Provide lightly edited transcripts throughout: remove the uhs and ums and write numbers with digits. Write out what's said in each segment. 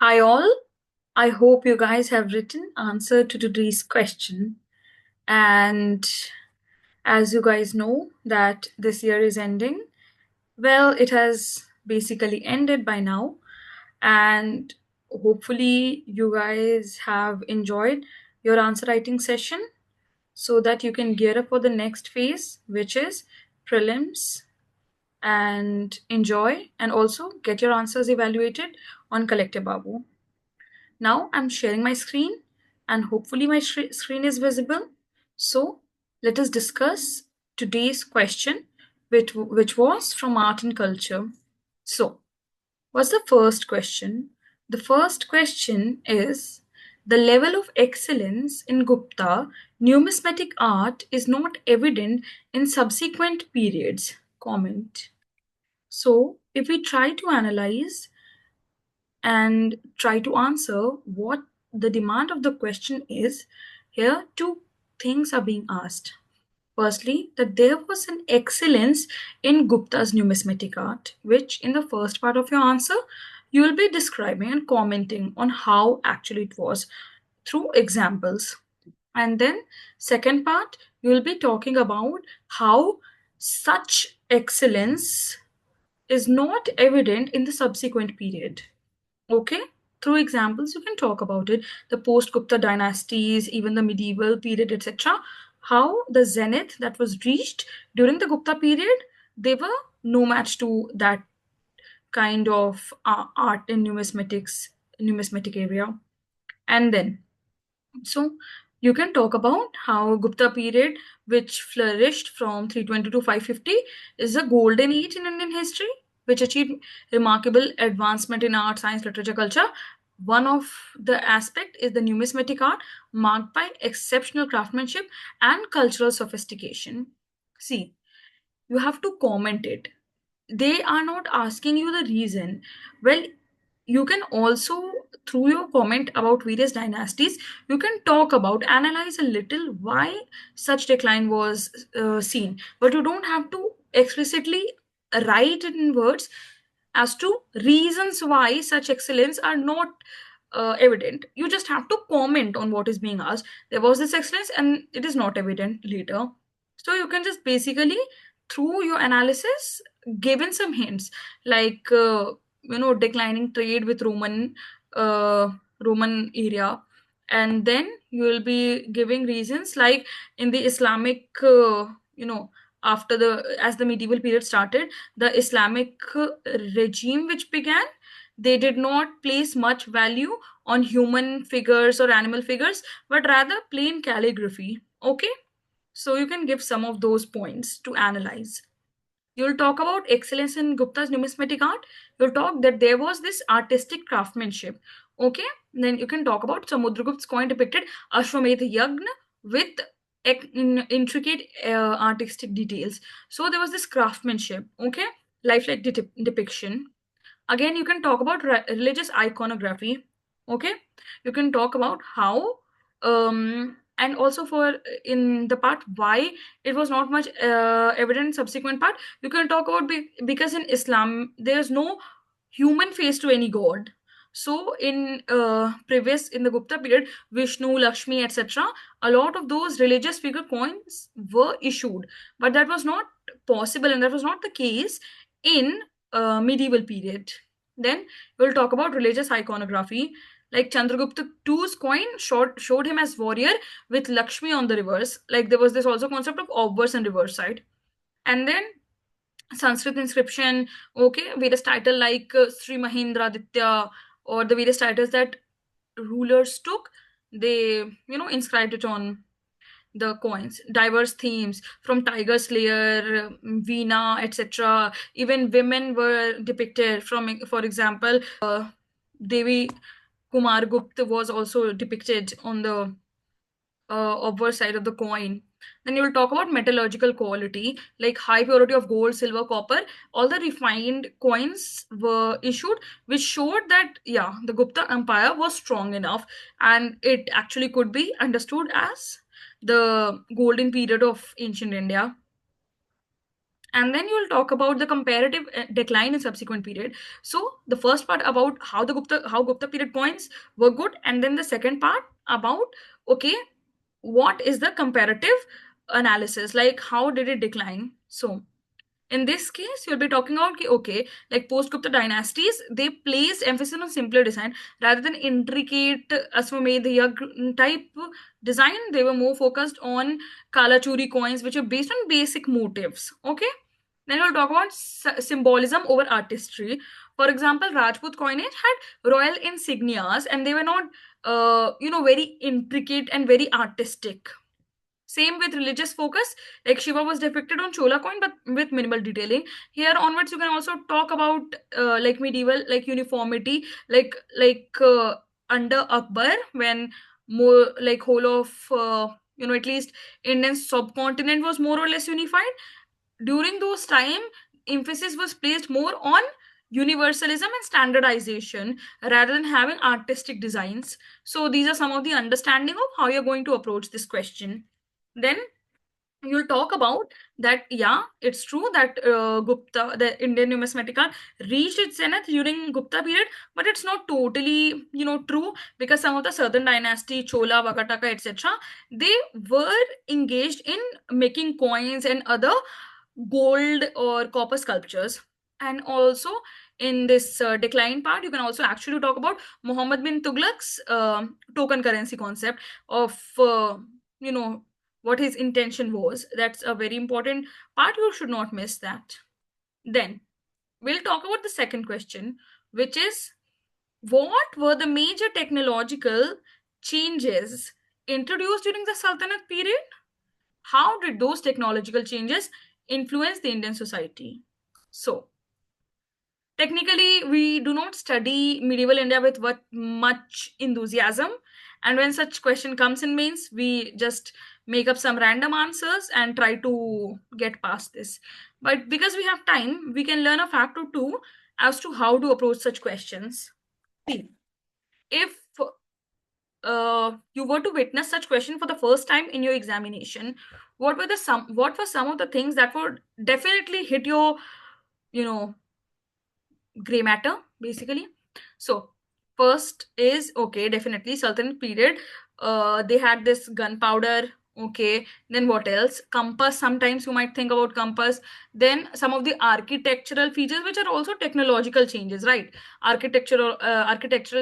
Hi all. I hope you guys have written answer to today's question. And as you guys know that this year is ending, well, it has basically ended by now. And hopefully you guys have enjoyed your answer writing session so that you can gear up for the next phase, which is prelims, and enjoy and also get your answers evaluated on Collective Babu. Now I'm sharing my screen and hopefully my screen is visible. So let us discuss today's question, which was from art and culture. So, what's the first question? The first question is the level of excellence in Gupta numismatic art is not evident in subsequent periods. Comment. So, if we try to analyze and try to answer what the demand of the question is, here two things are being asked. Firstly, that there was an excellence in Gupta's numismatic art, which in the first part of your answer, you will be describing and commenting on how actually it was through examples. And then, second part, you will be talking about how such excellence is not evident in the subsequent period. Okay, through examples, you can talk about it. The post Gupta dynasties, even the medieval period, etc. How the zenith that was reached during the Gupta period, they were no match to that kind of art in numismatic area. And then, so you can talk about how Gupta period, which flourished from 320 to 550, is a golden age in Indian history, which achieved remarkable advancement in art, science, literature, culture. One of the aspect is the numismatic art, marked by exceptional craftsmanship and cultural sophistication. See, you have to comment it. They are not asking you the reason. Well, you can also, through your comment about various dynasties, you can talk about, analyze a little why such decline was seen, but you don't have to explicitly write it in words as to reasons why such excellence are not evident. You just have to comment on what is being asked. There was this excellence and it is not evident later, so you can just basically, through your analysis, given some hints like declining trade with uh, Roman area, and then you will be giving reasons like in the Islamic after the as the medieval period started, the Islamic regime which began, they did not place much value on human figures or animal figures, but rather plain calligraphy. Okay, so you can give some of those points to analyze. You'll talk about excellence in Gupta's numismatic art. You'll talk that there was this artistic craftsmanship. Okay, then you can talk about Samudragupta's coin depicted Ashwamedh Yagna with intricate artistic details. So there was this craftsmanship. Okay, lifelike depiction. Again, you can talk about religious iconography. Okay, you can talk about how and also for in the part why it was not much evident in subsequent part. You can talk about because in Islam there's no human face to any god. So in previous, in the Gupta period, Vishnu, Lakshmi, etc., a lot of those religious figure coins were issued, but that was not possible and that was not the case in medieval period. Then we'll talk about religious iconography. Like Chandragupta II's coin showed him as warrior with Lakshmi on the reverse. Like there was this also concept of obverse and reverse side. And then Sanskrit inscription, okay, various title like Sri Mahindra Aditya, or the various titles that rulers took, they inscribed it on the coins. Diverse themes from Tiger Slayer, Veena, etc. Even women were depicted. From, for example, Devi Kumar Gupta was also depicted on the obverse side of the coin. Then you will talk about metallurgical quality, like high purity of gold, silver, copper. All the refined coins were issued, which showed that yeah, the Gupta Empire was strong enough, and it actually could be understood as the golden period of ancient India. and then you will talk about the comparative decline in subsequent period. So the first part about how Gupta period coins were good, and then the second part about, okay, what is the comparative analysis, like how did it decline. So in this case you'll be talking about okay, like post Gupta dynasties, they placed emphasis on simpler design rather than intricate Ashwamedh type design. They were more focused on kalachuri coins which are based on basic motifs. Okay, then we'll talk about symbolism over artistry. For example, Rajput coinage had royal insignias and they were not very intricate and very artistic. Same with religious focus, like Shiva was depicted on Chola coin but with minimal detailing. Here onwards, you can also talk about like medieval, like uniformity, like under Akbar, when more like whole of at least Indian subcontinent was more or less unified. During those time, emphasis was placed more on universalism and standardization rather than having artistic designs. So these are some of the understanding of how you're going to approach this question. Then you'll talk about that, yeah, it's true that Gupta, the Indian numismatica, reached its zenith during Gupta period, but it's not totally true, because some of the southern dynasty, Chola, Vakataka, etc., they were engaged in making coins and other gold or copper sculptures. And also in this decline part, you can also actually talk about Muhammad bin Tughlaq's token currency concept of you know what his intention was. That's a very important part. You should not miss that. Then we'll talk about the second question, which is, what were the major technological changes introduced during the Sultanate period? How did those technological changes influence the Indian society? So, technically, we do not study medieval India with what much enthusiasm. And when such question comes in mains, we just make up some random answers and try to get past this. But because we have time, we can learn a fact or two as to how to approach such questions. See, if you were to witness such question for the first time in your examination, what were some of the things that would definitely hit your you know gray matter, basically? So first is, okay, definitely Sultanate period, they had this gunpowder. Okay, then what else? Compass, sometimes you might think about compass. Then some of the architectural features which are also technological changes, right? Architectural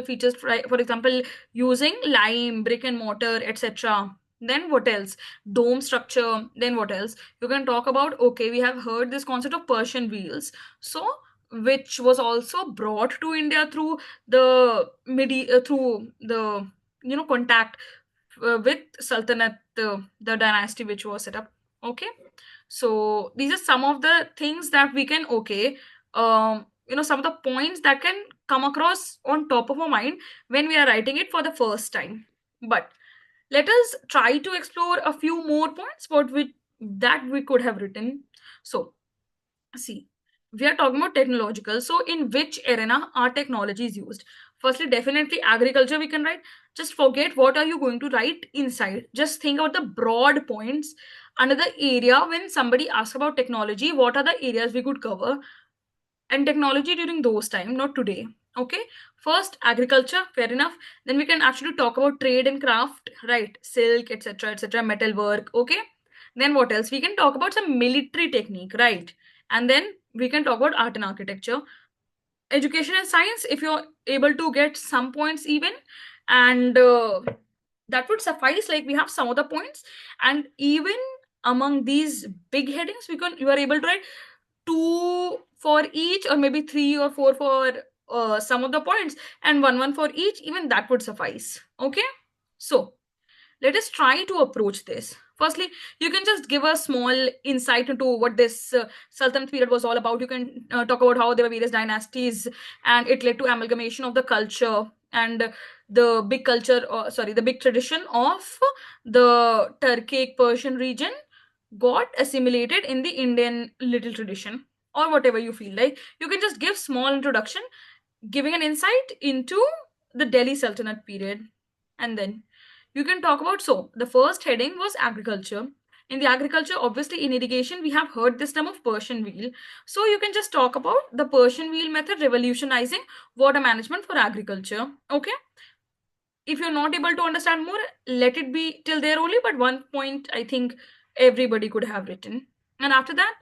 features, for example, using lime, brick and mortar, etc. Then what else? Dome structure. Then what else? You can talk about, okay, we have heard this concept of Persian wheels, so which was also brought to India through through the contact with Sultanate, the dynasty which was set up. Okay, so these are some of the things that we can, okay, some of the points that can come across on top of our mind when we are writing it for the first time. But let us try to explore a few more points that we could have written. So see, we are talking about technological. So, in which arena are technologies used? Firstly, definitely agriculture we can write. Just forget what are you going to write inside. Just think about the broad points. Another area, when somebody asks about technology, what are the areas we could cover? And technology during those time, not today. Okay. First, agriculture, fair enough. Then we can actually talk about trade and craft, right? Silk, etc., metal work. Okay. Then what else? We can talk about some military technique, right? And then we can talk about art and architecture. Education and science, if you're able to get some points even, and that would suffice. Like, we have some of the points, and even among these big headings, you are able to write two for each, or maybe three or four for some of the points, and one for each. Even that would suffice. Okay, so let us try to approach this. Firstly, you can just give a small insight into what this Sultanate period was all about. You can talk about how there were various dynasties and it led to amalgamation of the culture, and the big culture, sorry, the big tradition of the Turkic Persian region got assimilated in the Indian little tradition, or whatever you feel like. You can just give small introduction, giving an insight into the Delhi Sultanate period. And then you can talk about, so the first heading was agriculture. in the agriculture, obviously in irrigation, we have heard this term of Persian wheel. So you can just talk about the Persian wheel method revolutionizing water management for agriculture. Okay. If you're not able to understand more, let it be till there only. But one point I think everybody could have written. And after that,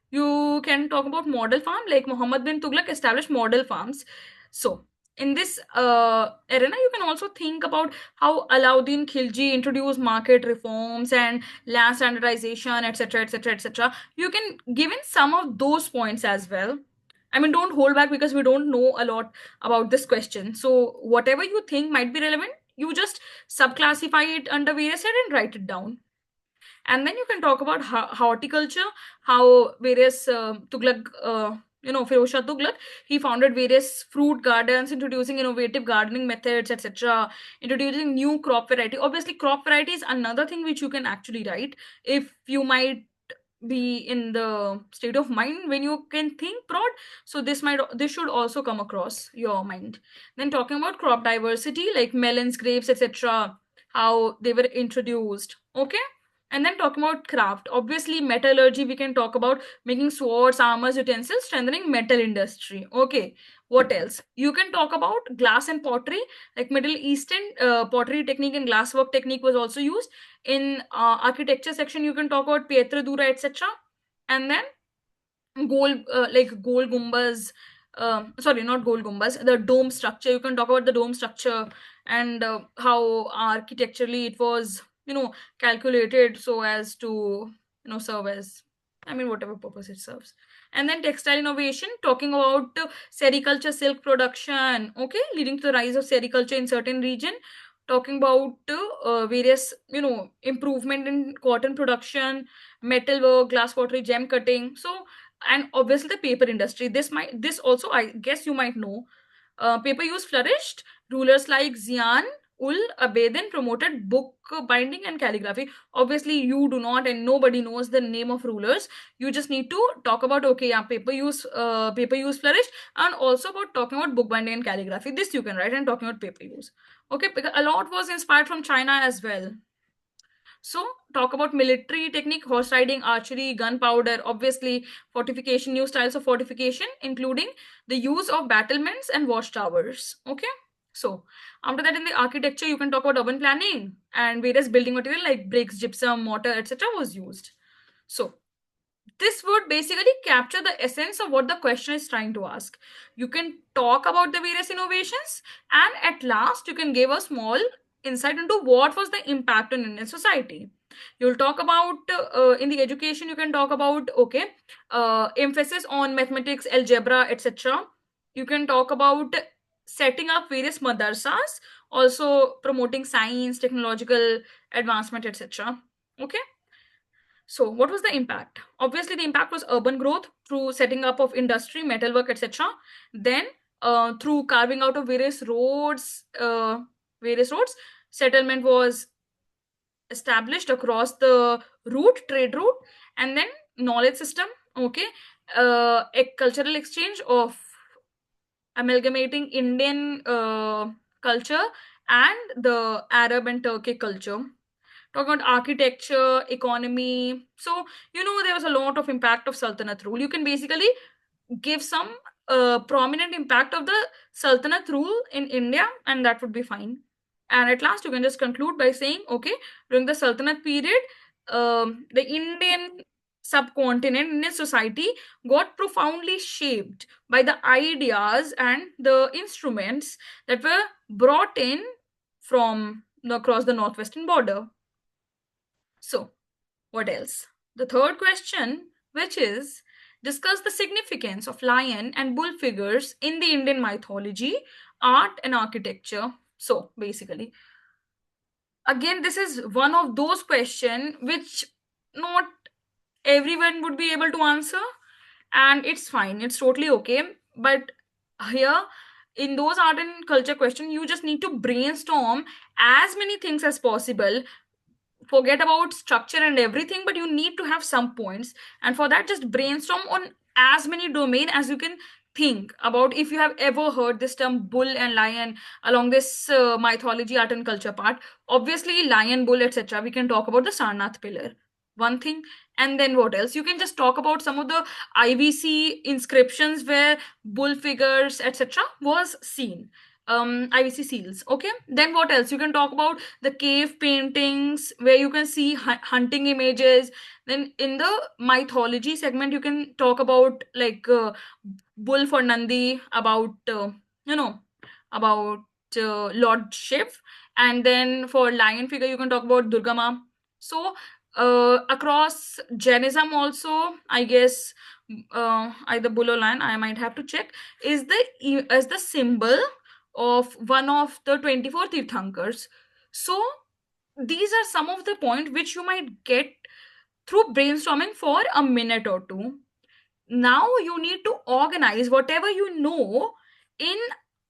you can talk about model farm, like Muhammad bin Tughlaq established model farms. So in this arena, you can also think about how Alauddin Khilji introduced market reforms and land standardization, etc., etc., etc. You can give in some of those points as well. I mean, don't hold back because we don't know a lot about this question. So whatever you think might be relevant, you just subclassify it under various head and write it down. And then you can talk about horticulture, how various Tughlaq, Firoz Shah Tughlaq, he founded various fruit gardens, introducing innovative gardening methods, etc., introducing new crop variety. Obviously, crop variety is another thing which you can actually write if you might be in the state of mind when you can think broad. So this should also come across your mind. Then talking about crop diversity, like melons, grapes, etc., how they were introduced. Okay. And then talking about craft, obviously metallurgy, we can talk about making swords, armors, utensils, strengthening metal industry. Okay. What else? You can talk about glass and pottery, like Middle Eastern pottery technique and glasswork technique was also used. In architecture section, you can talk about Pietra Dura, etc. And then gold gumbas, sorry, not gold gumbas, the dome structure. You can talk about the dome structure and how architecturally it was, calculated so as to, serve as, I mean, whatever purpose it serves. And then textile innovation, talking about sericulture, silk production, okay, leading to the rise of sericulture in certain region. Talking about various, improvement in cotton production, metalwork, glass pottery, gem cutting. So, and obviously the paper industry, this also, I guess you might know, paper use flourished. Rulers like Zian ul Abedin promoted book binding and calligraphy. Obviously you do not, and nobody knows the name of rulers. You just need to talk about, okay, yeah, paper use flourished, and also about talking about book binding and calligraphy. This you can write, and talking about paper use. Okay, because a lot was inspired from China as well. So, talk about military technique, horse riding, archery, gunpowder, obviously, fortification, new styles of fortification, including the use of battlements and watchtowers. Okay. So, after that, in the architecture, you can talk about urban planning and various building material like bricks, gypsum, mortar, etc. was used. So, this would basically capture the essence of what the question is trying to ask. You can talk about the various innovations, and at last you can give a small insight into what was the impact on Indian society. You'll talk about in the education, you can talk about, okay, emphasis on mathematics, algebra, etc. You can talk about setting up various madrasas, also promoting science, technological advancement, etc. Okay. So, what was the impact? Obviously, the impact was urban growth through setting up of industry, metalwork, etc. Then, through carving out of various roads, settlement was established across the trade route, and then knowledge system. Okay, a cultural exchange of amalgamating Indian culture and the Arab and Turkic culture. Talking about architecture, economy. So, there was a lot of impact of Sultanate rule. You can basically give some prominent impact of the Sultanate rule in India, and that would be fine. And at last, you can just conclude by saying, okay, during the Sultanate period, the Indian subcontinent, Indian society got profoundly shaped by the ideas and the instruments that were brought in from across the northwestern border. So, what else? The third question, which is discuss the significance of lion and bull figures in the Indian mythology, art, and architecture. So, basically, again, this is one of those questions which not everyone would be able to answer, and it's fine, it's totally okay. But here, in those art and culture question, you just need to brainstorm as many things as possible. Forget about structure and everything, but you need to have some points, and for that just brainstorm on as many domain as you can think about. If you have ever heard this term bull and lion along this mythology, art and culture part, obviously lion, bull, etc., we can talk about the Sarnath pillar. one thing. And then what else? You can just talk about some of the IVC inscriptions where bull figures, etc., was seen. IVC seals. Okay. Then what else? You can talk about the cave paintings where you can see hunting images. Then in the mythology segment, you can talk about like bull for Nandi, about you know about Lord Shiv, and then for lion figure you can talk about Durga Ma. So across Jainism also, I guess either bull or lion, I might have to check, is the symbol of one of the 24 Tirthankars. So these are some of the points which you might get through brainstorming for a minute or two. Now you need to organize whatever you know in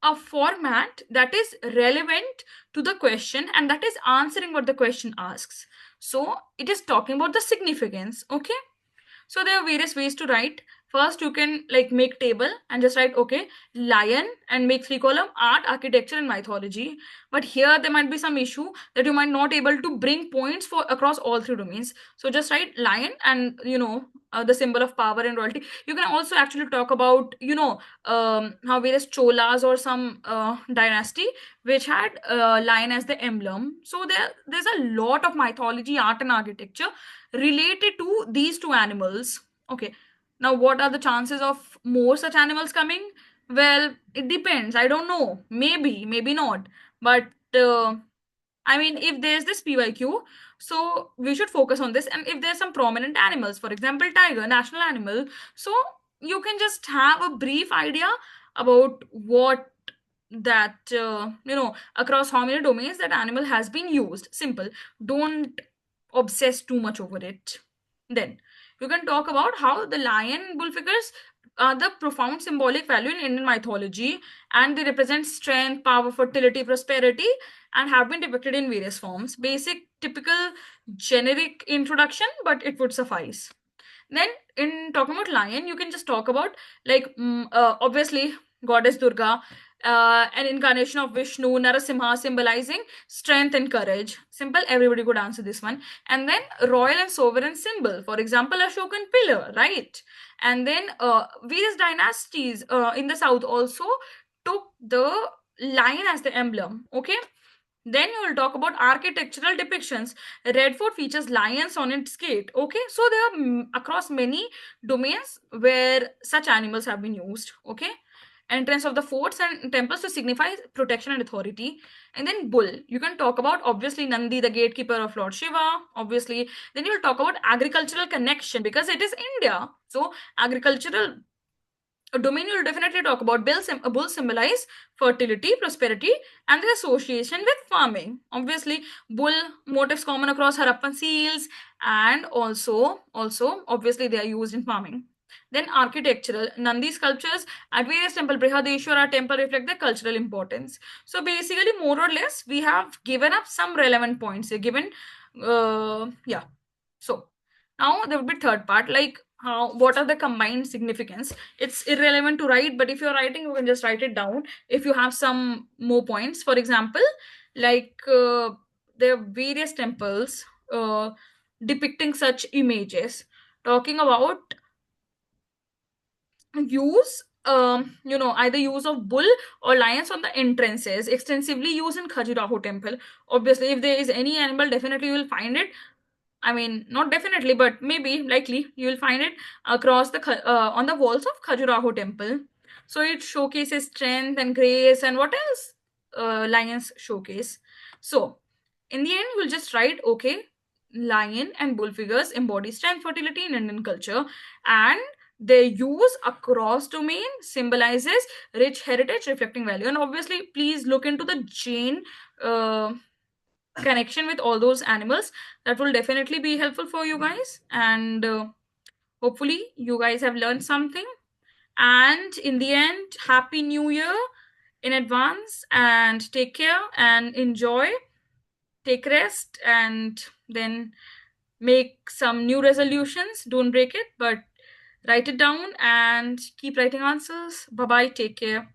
a format that is relevant to the question and that is answering what the question asks. So it is talking about the significance. Okay. So there are various ways to write. First, you can like make table and just write, okay, lion, and make 3 column art, architecture, and mythology. But here there might be some issue that you might not able to bring points for across all 3 domains. So just write lion and the symbol of power and royalty. You can also actually talk about how various cholas or some dynasty which had lion as the emblem. So there's a lot of mythology, art, and architecture related to these two animals. Okay. Now, what are the chances of more such animals coming? Well, it depends. I don't know. Maybe, maybe not. But I mean, if there's this PYQ, so we should focus on this. And if there's some prominent animals, for example, tiger, national animal, so you can just have a brief idea about what that across how many domains that animal has been used. Simple. Don't obsess too much over it. Then you can talk about how the lion bull figures are the profound symbolic value in Indian mythology, and they represent strength, power, fertility, prosperity, and have been depicted in various forms. Basic, typical, generic introduction, but it would suffice. Then, in talking about lion, you can just talk about like obviously goddess Durga, an incarnation of Vishnu, Narasimha, symbolizing strength and courage. Simple, everybody could answer this one. And then royal and sovereign symbol, for example, Ashokan pillar, right? And then various dynasties in the south also took the lion as the emblem. Okay. Then you will talk about architectural depictions. Red Fort features lions on its gate. Okay, so there are across many domains where such animals have been used. Okay, entrance of the forts and temples to signify protection and authority. And then bull, you can talk about obviously Nandi, the gatekeeper of Lord Shiva. Obviously, then you will talk about agricultural connection because it is India. So agricultural a domain you'll definitely talk about. Bulls symbolize fertility, prosperity, and the association with farming. Obviously, bull motifs common across Harappan seals, and also obviously they are used in farming. Then architectural Nandi sculptures at various temple, Brihadeshwara temple reflect the cultural importance. So basically, more or less, we have given up some relevant points. Given, yeah. So now there would be third part, like how what are the combined significance. It's irrelevant to write, but if you're writing, you can just write it down if you have some more points. For example, like there are various temples depicting such images, talking about use either use of bull or lions on the entrances, extensively used in Khajuraho temple. Obviously, if there is any animal, definitely you will find it. I mean, not definitely, but maybe likely you will find it across on the walls of Khajuraho temple. So it showcases strength and grace, and what else? Lions showcase. So in the end, we'll just write, okay, lion and bull figures embody strength, fertility in Indian culture, and their use across domain symbolizes rich heritage, reflecting value. And obviously, please look into the Jain connection with all those animals. That will definitely be helpful for you guys, and hopefully you guys have learned something. And in the end, happy new year in advance, and take care and enjoy, take rest, and then make some new resolutions. Don't break it, but write it down and keep writing answers. Bye bye, take care.